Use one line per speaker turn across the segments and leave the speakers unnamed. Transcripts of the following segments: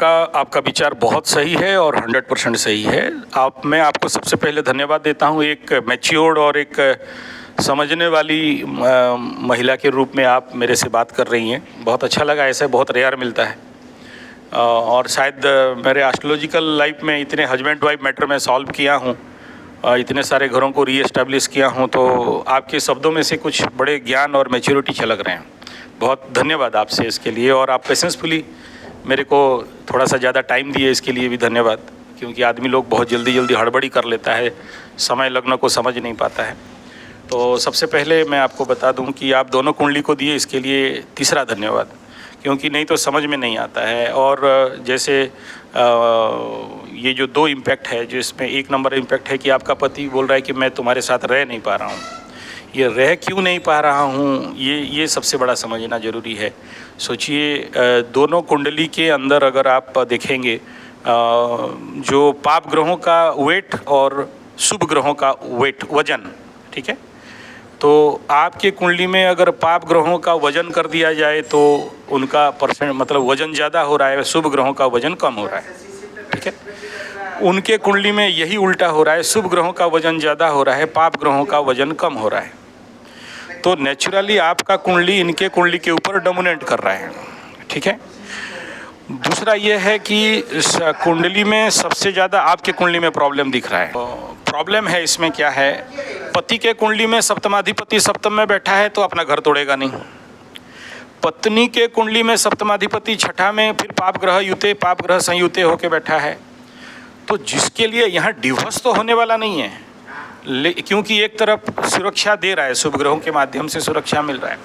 आपका विचार बहुत सही है और 100% सही है। मैं आपको सबसे पहले धन्यवाद देता हूँ। एक मैच्योर्ड और एक समझने वाली महिला के रूप में आप मेरे से बात कर रही हैं, बहुत अच्छा लगा। ऐसे बहुत रेयर मिलता है और शायद मेरे एस्ट्रोलॉजिकल लाइफ में इतने हस्बैंड वाइफ मैटर में सॉल्व किया हूँ, इतने सारे घरों को रीएस्टैब्लिश किया हूँ, तो आपके शब्दों में से कुछ बड़े ज्ञान और मैच्योरिटी झलक रहे हैं। बहुत धन्यवाद आपसे इसके लिए, और आप पेशेंसफुली मेरे को थोड़ा सा ज़्यादा टाइम दिए इसके लिए भी धन्यवाद, क्योंकि आदमी लोग बहुत जल्दी हड़बड़ी कर लेता है, समय लग्न को समझ नहीं पाता है। तो सबसे पहले मैं आपको बता दूं कि आप दोनों कुंडली को दिए इसके लिए तीसरा धन्यवाद, क्योंकि नहीं तो समझ में नहीं आता है। और जैसे ये जो दो इम्पैक्ट है, जो इसमें एक नंबर इम्पैक्ट है कि आपका पति बोल रहा है कि मैं तुम्हारे साथ रह नहीं पा रहा हूँ, ये रह क्यों नहीं पा रहा हूँ, ये सबसे बड़ा समझना ज़रूरी है। सोचिए, दोनों कुंडली के अंदर अगर आप देखेंगे जो पाप ग्रहों का वेट और शुभ ग्रहों का वेट, वजन, ठीक है, तो आपके कुंडली में अगर पाप ग्रहों का वजन कर दिया जाए तो उनका परसेंट मतलब वजन ज़्यादा हो रहा है, शुभ ग्रहों का वजन कम हो रहा है, ठीक है। उनके कुंडली में यही उल्टा हो रहा है, शुभ ग्रहों का वजन ज़्यादा हो रहा है, पाप ग्रहों का वजन कम हो रहा है। तो नेचुरली आपका कुंडली इनके कुंडली के ऊपर डोमिनेट कर रहा है, ठीक है। दूसरा ये है कि इस कुंडली में सबसे ज़्यादा आपके कुंडली में प्रॉब्लम दिख रहा है। प्रॉब्लम है इसमें क्या है, पति के कुंडली में सप्तमाधिपति सप्तम में बैठा है तो अपना घर तोड़ेगा नहीं। पत्नी के कुंडली में सप्तमाधिपति छठा में, फिर पाप ग्रह युते, पाप ग्रह संयुते होके बैठा है, तो जिसके लिए यहाँ डिवोर्स तो होने वाला नहीं है, क्योंकि एक तरफ सुरक्षा दे रहा है, शुभ ग्रहों के माध्यम से सुरक्षा मिल रहा है,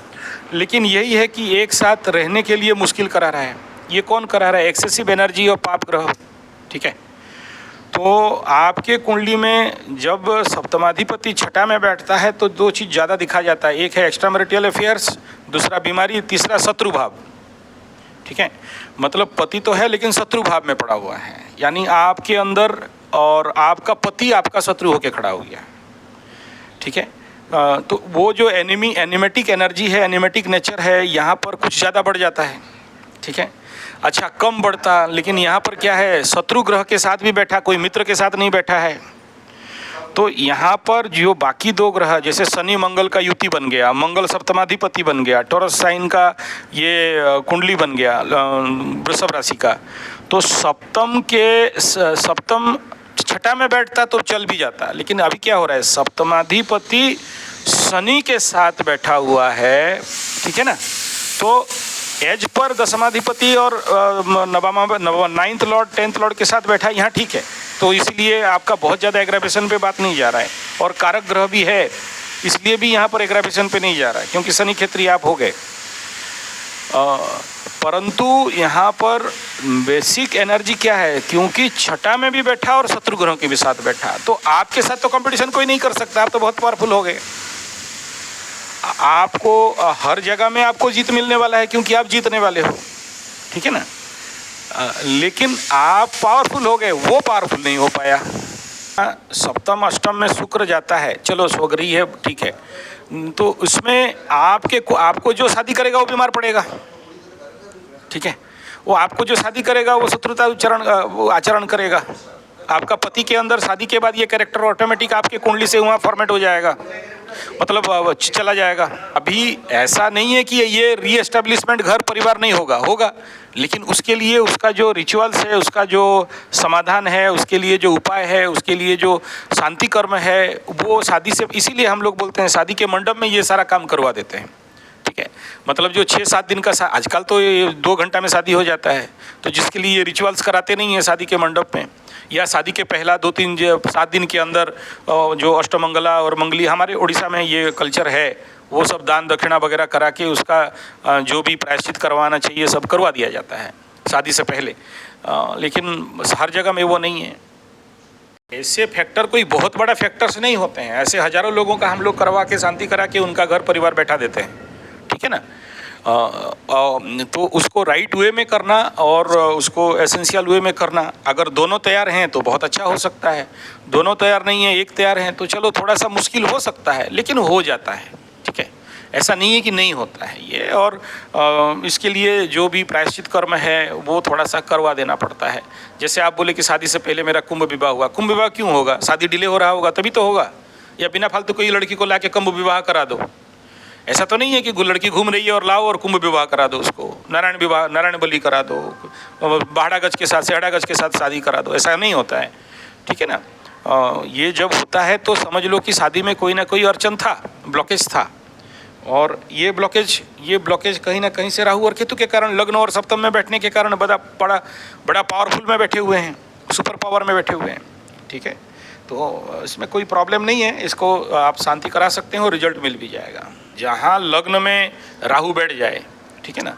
लेकिन यही है कि एक साथ रहने के लिए मुश्किल करा रहा है। ये कौन करा रहा है? एक्सेसिव एनर्जी और पाप ग्रह, ठीक है। तो आपके कुंडली में जब सप्तमाधिपति छठा में बैठता है तो दो चीज़ ज़्यादा दिखा जाता है, एक है एक्स्ट्रा मैरिटल अफेयर्स, दूसरा बीमारी, तीसरा शत्रु भाव, ठीक है। मतलब पति तो है लेकिन शत्रु भाव में पड़ा हुआ है, यानी आपके अंदर और आपका पति आपका शत्रु होकर खड़ा हो गया, ठीक है। तो वो जो एनिमेटिक एनर्जी है, एनिमेटिक नेचर है, यहाँ पर कुछ ज़्यादा बढ़ जाता है, ठीक है। अच्छा, कम बढ़ता, लेकिन यहाँ पर क्या है, शत्रु ग्रह के साथ भी बैठा, कोई मित्र के साथ नहीं बैठा है। तो यहाँ पर जो बाकी दो ग्रह, जैसे शनि मंगल का युति बन गया, मंगल सप्तमाधिपति बन गया, टॉरस साइन का ये कुंडली बन गया वृषभ राशि का, तो सप्तम छठा में बैठता तो चल भी जाता, लेकिन अभी क्या हो रहा है, सप्तमाधिपति शनि के साथ बैठा हुआ है, ठीक है ना। तो एज पर दशमाधिपति और नाइन्थ लॉर्ड 10th लॉर्ड के साथ बैठा है, यहाँ ठीक है, तो इसलिए आपका बहुत ज़्यादा एग्रावेशन पे बात नहीं जा रहा है, और कारक ग्रह भी है इसलिए भी यहाँ पर एग्रावेशन पे नहीं जा रहा है, क्योंकि शनि क्षेत्रीय आप हो गए। परंतु यहाँ पर बेसिक एनर्जी क्या है, क्योंकि छठा में भी बैठा और शत्रु ग्रहों के भी साथ बैठा, तो आपके साथ तो कंपटीशन कोई नहीं कर सकता, आप तो बहुत पावरफुल हो गए। आपको हर जगह में आपको जीत मिलने वाला है, क्योंकि आप जीतने वाले हो, ठीक है ना। लेकिन आप पावरफुल हो गए, वो पावरफुल नहीं हो पाया। सप्तम अष्टम में शुक्र जाता है, चलो स्वगृही है, ठीक है, तो उसमें आपको जो शादी करेगा वो बीमार पड़ेगा, ठीक है। वो आपको जो शादी करेगा वो शत्रुता आचरण करेगा। आपका पति के अंदर शादी के बाद ये कैरेक्टर ऑटोमेटिक आपके कुंडली से वहाँ फॉर्मेट हो जाएगा, मतलब चला जाएगा। अभी ऐसा नहीं है कि ये रीएस्टेब्लिशमेंट घर परिवार नहीं होगा, लेकिन उसके लिए उसका जो रिचुअल्स है, उसका जो समाधान है, उसके लिए जो उपाय है, उसके लिए जो शांति कर्म है, वो शादी से, इसीलिए हम लोग बोलते हैं शादी के मंडप में ये सारा काम करवा देते हैं, ठीक है। मतलब जो 6-7 दिन का, आजकल तो 2 घंटा में शादी हो जाता है, तो जिसके लिए ये रिचुअल्स कराते नहीं है शादी के मंडप में, या शादी के पहला 2-3-7 दिन के अंदर जो अष्टमंगला और मंगली, हमारे उड़ीसा में ये कल्चर है, वो सब दान दक्षिणा वगैरह करा के उसका जो भी प्रायश्चित करवाना चाहिए सब करवा दिया जाता है शादी से पहले, लेकिन हर जगह में वो नहीं है। ऐसे फैक्टर कोई बहुत बड़ा फैक्टर्स नहीं होते हैं, ऐसे हजारों लोगों का हम लोग करवा के शांति करा के उनका घर परिवार बैठा देते हैं, ठीक है ना। तो उसको राइट वे में करना और उसको एसेंशियल वे में करना, अगर दोनों तैयार हैं तो बहुत अच्छा हो सकता है, दोनों तैयार नहीं है, एक तैयार हैं तो चलो थोड़ा सा मुश्किल हो सकता है, लेकिन हो जाता है, ठीक है। ऐसा नहीं है कि नहीं होता है ये। और इसके लिए जो भी प्रायश्चित कर्म है वो थोड़ा सा करवा देना पड़ता है। जैसे आप बोले कि शादी से पहले मेरा कुंभ विवाह हुआ, कुंभ विवाह क्यों होगा? शादी डिले हो रहा होगा तभी तो होगा, या बिना फालतू कोई लड़की को ला के कुंभ विवाह करा दो। ऐसा तो नहीं है कि लड़की घूम रही है और लाओ और कुंभ विवाह करा दो उसको, नारायण विवाह, नारायण बलि करा दो, बाड़ा गज के साथ सेहड़ा गज के साथ शादी करा दो, ऐसा नहीं होता है, ठीक है ना। ये जब होता है तो समझ लो कि शादी में कोई ना कोई अड़चन था, ब्लॉकेज था, और ये ब्लॉकेज कहीं ना कहीं से राहु और केतु के कारण, लग्न और सप्तम में बैठने के कारण बड़ा पावरफुल में बैठे हुए हैं, सुपर पावर में बैठे हुए हैं, ठीक है। तो इसमें कोई प्रॉब्लम नहीं है, इसको आप शांति करा सकते हैं और रिजल्ट मिल भी जाएगा। जहाँ लग्न में राहु बैठ जाए, ठीक है ना,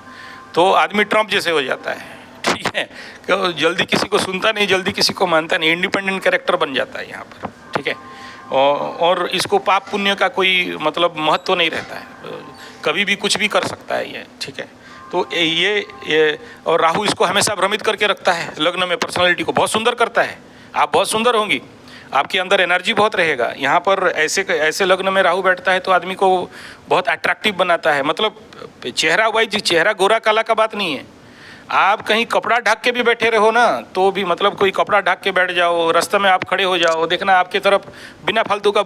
तो आदमी ट्रम्प जैसे हो जाता है, ठीक है, कि जल्दी किसी को सुनता नहीं, जल्दी किसी को मानता नहीं, इंडिपेंडेंट कैरेक्टर बन जाता है यहाँ पर, ठीक है। और इसको पाप पुण्य का कोई मतलब महत्व नहीं रहता है, कभी भी कुछ भी कर सकता है ये, ठीक है। तो ये और राहु इसको हमेशा भ्रमित करके रखता है, लग्न में पर्सनालिटी को बहुत सुंदर करता है। आप बहुत सुंदर होंगी, आपके अंदर एनर्जी बहुत रहेगा। यहाँ पर ऐसे लग्न में राहु बैठता है तो आदमी को बहुत अट्रैक्टिव बनाता है। मतलब चेहरा वाइज, चेहरा गोरा काला का बात नहीं है, आप कहीं कपड़ा ढक के भी बैठे रहो ना तो भी, मतलब कोई कपड़ा ढक के बैठ जाओ, रास्ते में आप खड़े हो जाओ, देखना आपकी तरफ बिना फालतू का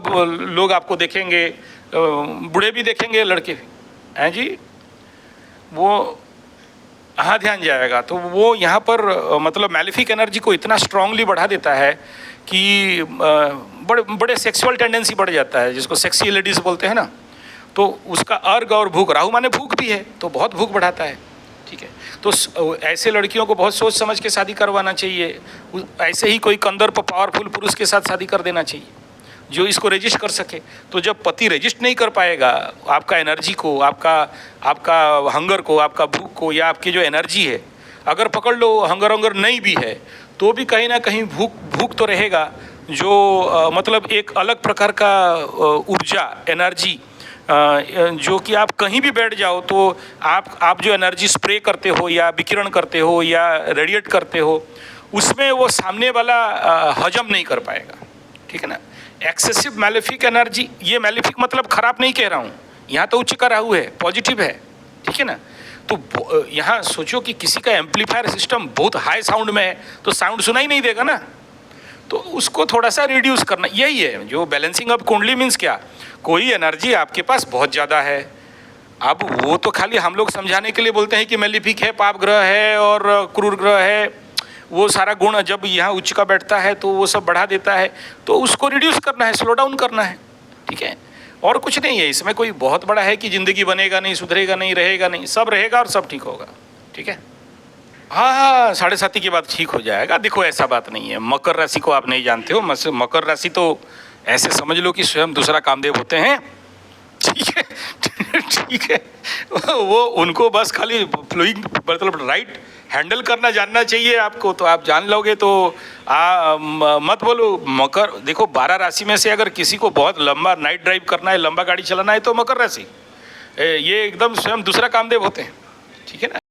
लोग आपको देखेंगे, बूढ़े भी देखेंगे, लड़के भी, हैं जी, वो हाँ ध्यान जाएगा। तो वो यहाँ पर मतलब मैलिफिक एनर्जी को इतना स्ट्रांगली बढ़ा देता है कि बड़े सेक्सुअल टेंडेंसी बढ़ जाता है, जिसको सेक्सी लेडीज बोलते हैं ना। तो उसका अर्घ और भूख, राहु माने भूख भी है, तो बहुत भूख बढ़ाता है, ठीक है। तो ऐसे लड़कियों को बहुत सोच समझ के शादी करवाना चाहिए। ऐसे ही कोई कंदर पर पावरफुल पुरुष के साथ शादी कर देना चाहिए जो इसको रजिस्ट कर सके। तो जब पति रजिस्ट नहीं कर पाएगा आपका एनर्जी को, आपका हंगर को, आपका भूख को, या आपकी जो एनर्जी है, अगर पकड़ लो हंगर नहीं भी है तो भी कहीं ना कहीं भूख तो रहेगा, जो मतलब एक अलग प्रकार का ऊर्जा, एनर्जी, जो कि आप कहीं भी बैठ जाओ तो आप जो एनर्जी स्प्रे करते हो या विकिरण करते हो या रेडिएट करते हो, उसमें वो सामने वाला हजम नहीं कर पाएगा, ठीक है ना। एक्सेसिव मैलेफिक एनर्जी, ये मैलेफिक मतलब खराब नहीं कह रहा हूँ, यहाँ तो उच्च का राहु है, पॉजिटिव है, ठीक है ना। तो यहाँ सोचो कि किसी का एम्पलीफायर सिस्टम बहुत हाई साउंड में है तो साउंड सुनाई नहीं देगा ना, तो उसको थोड़ा सा रिड्यूस करना, यही है जो बैलेंसिंग ऑफ कुंडली मीन्स। क्या कोई एनर्जी आपके पास बहुत ज़्यादा है, अब वो तो खाली हम लोग समझाने के लिए बोलते हैं कि मैलिफिक है, पाप ग्रह है और क्रूर ग्रह है, वो सारा गुण जब यहाँ उच्च का बैठता है तो वो सब बढ़ा देता है, तो उसको रिड्यूस करना है, स्लो डाउन करना है, ठीक है। और कुछ नहीं है इसमें, कोई बहुत बड़ा है कि ज़िंदगी बनेगा नहीं, सुधरेगा नहीं, रहेगा नहीं, सब रहेगा और सब ठीक होगा, ठीक है। हाँ, 7.5 के बाद ठीक हो जाएगा। देखो ऐसा बात नहीं है, मकर राशि को आप नहीं जानते हो, मकर राशि तो ऐसे समझ लो कि स्वयं दूसरा कामदेव होते हैं, ठीक है ठीक है। वो उनको बस खाली फ्लोइंग मतलब राइट हैंडल करना जानना चाहिए आपको, तो आप जान लोगे तो मत बोलो। मकर देखो 12 राशि में से अगर किसी को बहुत लंबा नाइट ड्राइव करना है, लंबा गाड़ी चलाना है तो मकर राशि, ये एकदम स्वयं दूसरा कामदेव होते हैं, ठीक है ना।